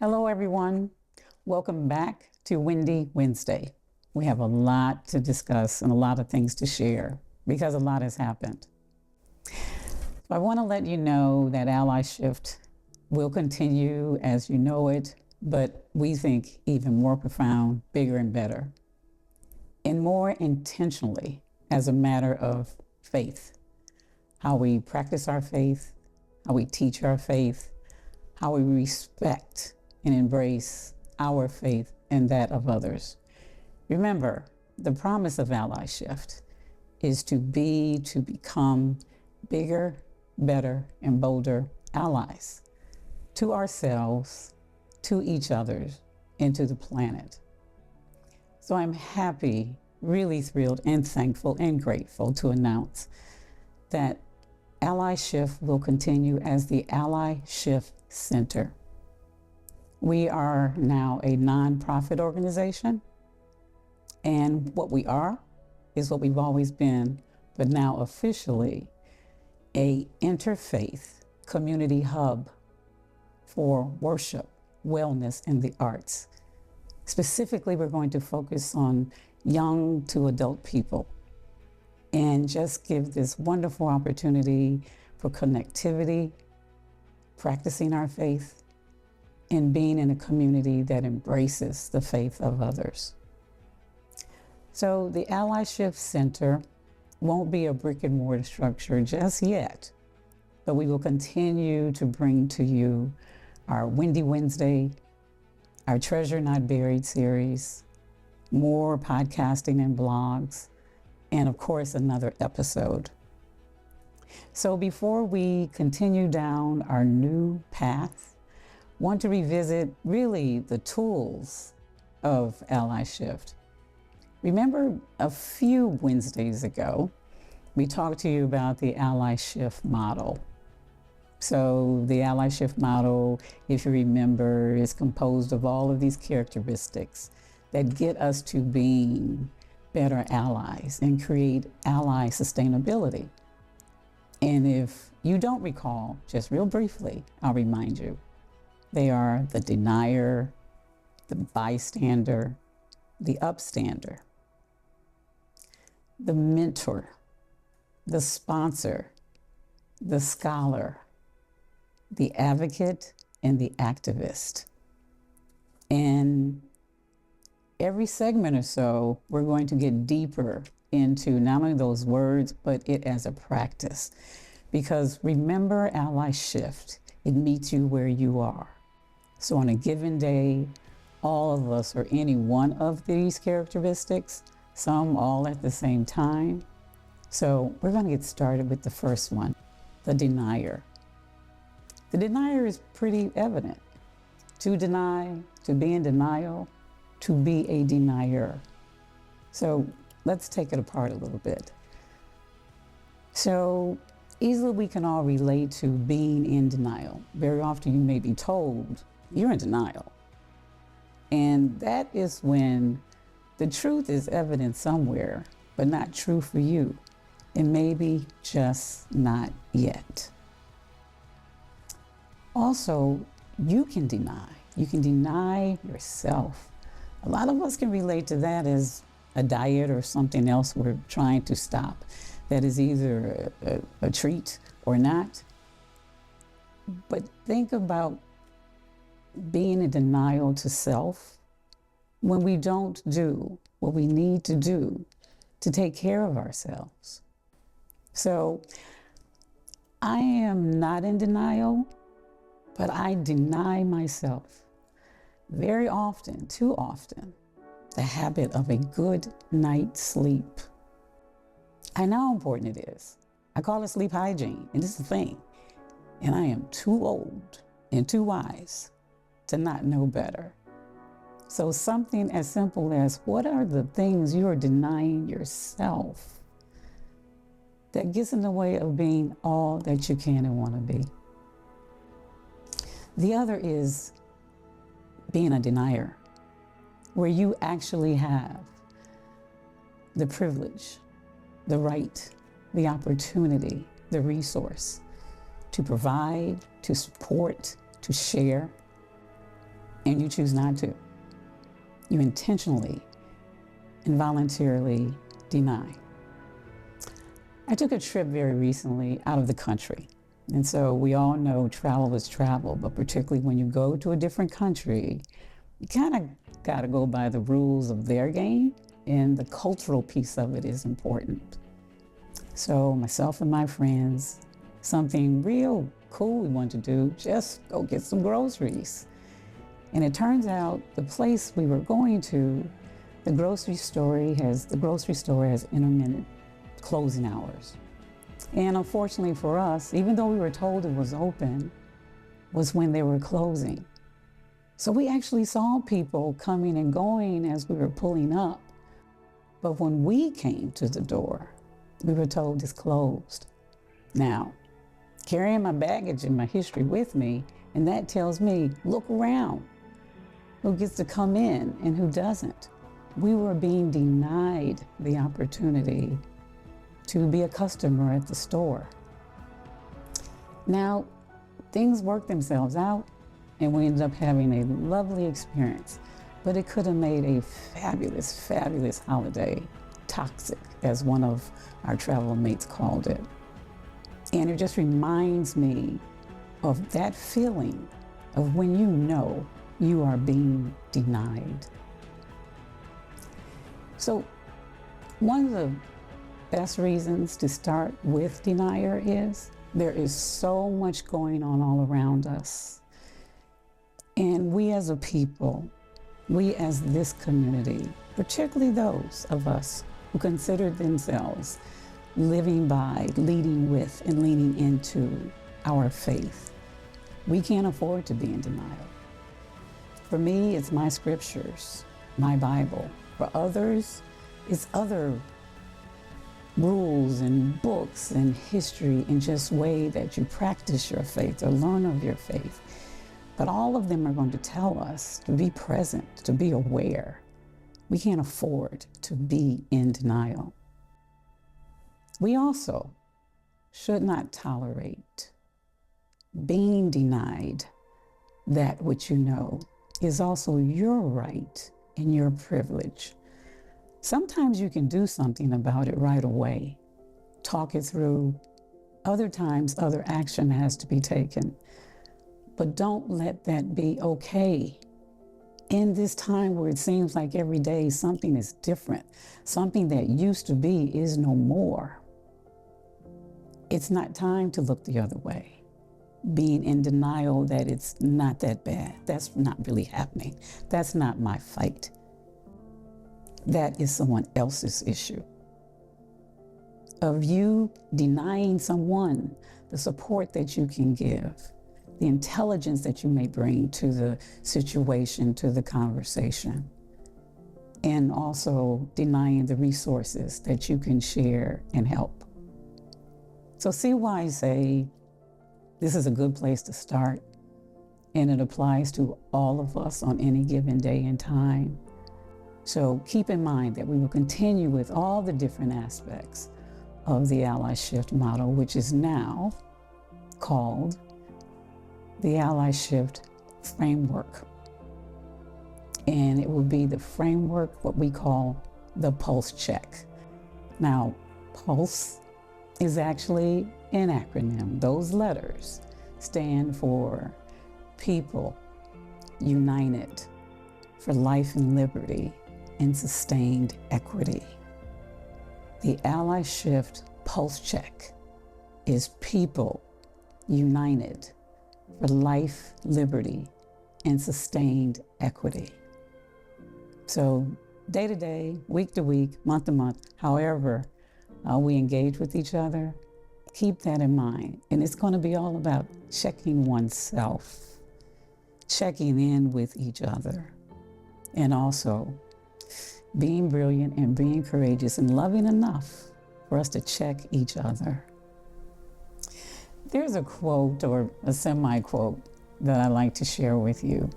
Hello, everyone. Welcome back to Wendy Wednesday. We have a lot to discuss and a lot of things to share because a lot has happened. So I want to let you know that AllySHIFT will continue as you know it, but we think even more profound, bigger, and better, and more intentionally as a matter of faith. How we practice our faith, how we teach our faith, how we respect and embrace our faith and that of others. Remember, the promise of AllySHIFT is to become bigger, better, and bolder allies to ourselves, to each other, and to the planet. So I'm happy, really thrilled and thankful and grateful to announce that AllySHIFT will continue as the AllySHIFT Center. We are now a nonprofit organization, and what we are is what we've always been, but now officially a interfaith community hub for worship, wellness, and the arts. Specifically, we're going to focus on young to adult people and just give this wonderful opportunity for connectivity, practicing our faith, and being in a community that embraces the faith of others. So the AllySHIFT Center won't be a brick and mortar structure just yet, but we will continue to bring to you our Wendy Wednesday, our Treasure Not Buried series, more podcasting and blogs, and of course another episode. So before we continue down our new path, want to revisit really the tools of AllySHIFT. Remember a few Wednesdays ago, we talked to you about the AllySHIFT model. So the AllySHIFT model, if you remember, is composed of all of these characteristics that get us to being better allies and create ally sustainability. And if you don't recall, just real briefly, I'll remind you. They are the denier, the bystander, the upstander, the mentor, the sponsor, the scholar, the advocate, and the activist. And every segment or so, we're going to get deeper into not only those words, but it as a practice. Because remember AllySHIFT, it meets you where you are. So on a given day, all of us are any one of these characteristics, some all at the same time. So we're going to get started with the first one, the denier. The denier is pretty evident. To deny, to be in denial, to be a denier. So let's take it apart a little bit. So easily we can all relate to being in denial. Very often you may be told you're in denial. And that is when the truth is evident somewhere, but not true for you. And maybe just not yet. Also, you can deny. You can deny yourself. A lot of us can relate to that as a diet or something else we're trying to stop. That is either a treat or not. But think about being in denial to self when we don't do what we need to do to take care of ourselves. So I am not in denial, but I deny myself very often, too often, the habit of a good night's sleep. I know how important it is. I call it sleep hygiene, and this is the thing. And I am too old and too wise to not know better. So something as simple as, what are the things you are denying yourself that gets in the way of being all that you can and want to be? The other is being a denier, where you actually have the privilege, the right, the opportunity, the resource to provide, to support, to share. and you choose not to. You intentionally and voluntarily deny. I took a trip very recently out of the country. And so we all know travel is travel, but particularly when you go to a different country, you kind of got to go by the rules of their game, and the cultural piece of it is important. So myself and my friends, something real cool we wanted to do, just go get some groceries. And it turns out the place we were going to, the grocery store has intermittent closing hours. And unfortunately for us, even though we were told it was open, was when they were closing. So we actually saw people coming and going as we were pulling up. But when we came to the door, we were told it's closed. Now, carrying my baggage and my history with me, and that tells me, look around. Who gets to come in and who doesn't? We were being denied the opportunity to be a customer at the store. Now, things worked themselves out, and we ended up having a lovely experience, but it could have made a fabulous, fabulous holiday toxic, as one of our travel mates called it. And it just reminds me of that feeling of when you know you are being denied. So one of the best reasons to start with denier is there is so much going on all around us. And we as a people, we as this community, particularly those of us who consider themselves living by, leading with, and leaning into our faith, we can't afford to be in denial. For me, it's my scriptures, my Bible. For others, it's other rules and books and history and just way that you practice your faith or learn of your faith. But all of them are going to tell us to be present, to be aware. We can't afford to be in denial. We also should not tolerate being denied that which you know is also your right and your privilege. Sometimes you can do something about it right away, talk it through. Other times, other action has to be taken. But don't let that be okay. In this time where it seems like every day something is different, something that used to be is no more, it's not time to look the other way. Being in denial that it's not that bad, that's not really happening, that's not my fight. That is someone else's issue. Of you denying someone the support that you can give, the intelligence that you may bring to the situation, to the conversation, and also denying the resources that you can share and help. So see why I say this is a good place to start, and it applies to all of us on any given day and time. So keep in mind that we will continue with all the different aspects of the AllySHIFT model, which is now called the AllySHIFT framework. And it will be the framework, what we call the pulse check. Now, pulse is actually an acronym. Those letters stand for people united for life and liberty and sustained equity. The AllySHIFT pulse check is people united for life, liberty, and sustained equity. So day to day, week to week, month to month, however we engage with each other, keep that in mind. And it's going to be all about checking oneself, checking in with each other, and also being brilliant and being courageous and loving enough for us to check each other. There's a quote or a semi-quote that I like to share with you.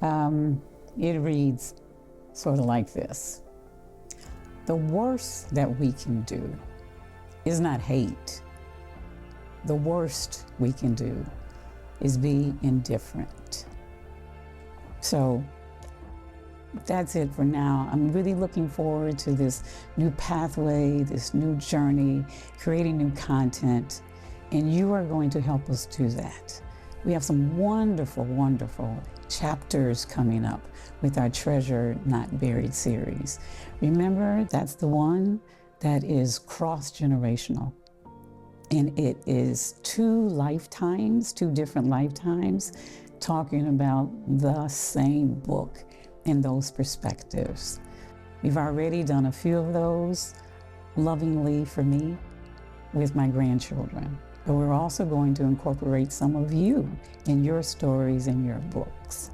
It reads sort of like this: the worst that we can do is not hate. The worst we can do is be indifferent. So that's it for now. I'm really looking forward to this new pathway, this new journey, creating new content, and you are going to help us do that. We have some wonderful, wonderful chapters coming up with our Treasure Not Buried series. Remember, that's the one that is cross-generational. And it is two different lifetimes, talking about the same book in those perspectives. We've already done a few of those lovingly for me with my grandchildren, but we're also going to incorporate some of you in your stories and your books.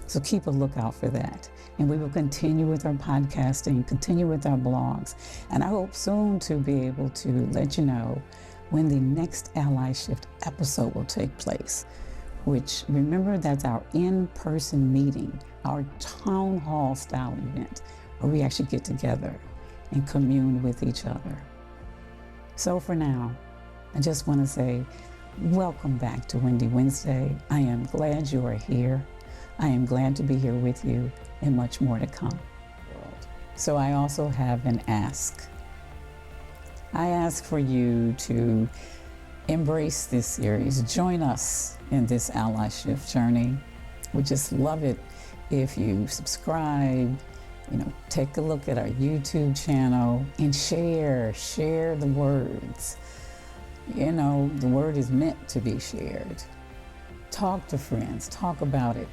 So keep a lookout for that. And we will continue with our podcasting, continue with our blogs, and I hope soon to be able to let you know when the next AllySHIFT episode will take place, which, remember, that's our in-person meeting, our town hall style event, where we actually get together and commune with each other. So for now, I just want to say, welcome back to Wendy Wednesday. I am glad you are here. I am glad to be here with you, and much more to come. So I also have an ask. I ask for you to embrace this series. Join us in this AllySHIFT journey. We just love it if you subscribe, take a look at our YouTube channel and share the words. The word is meant to be shared. Talk to friends, talk about it.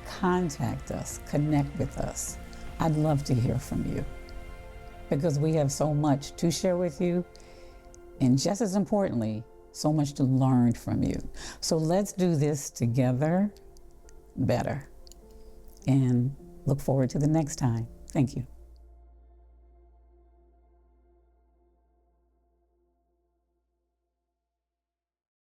Contact us, connect with us. I'd love to hear from you because we have so much to share with you, and just as importantly, so much to learn from you. So let's do this together better, and look forward to the next time. Thank you.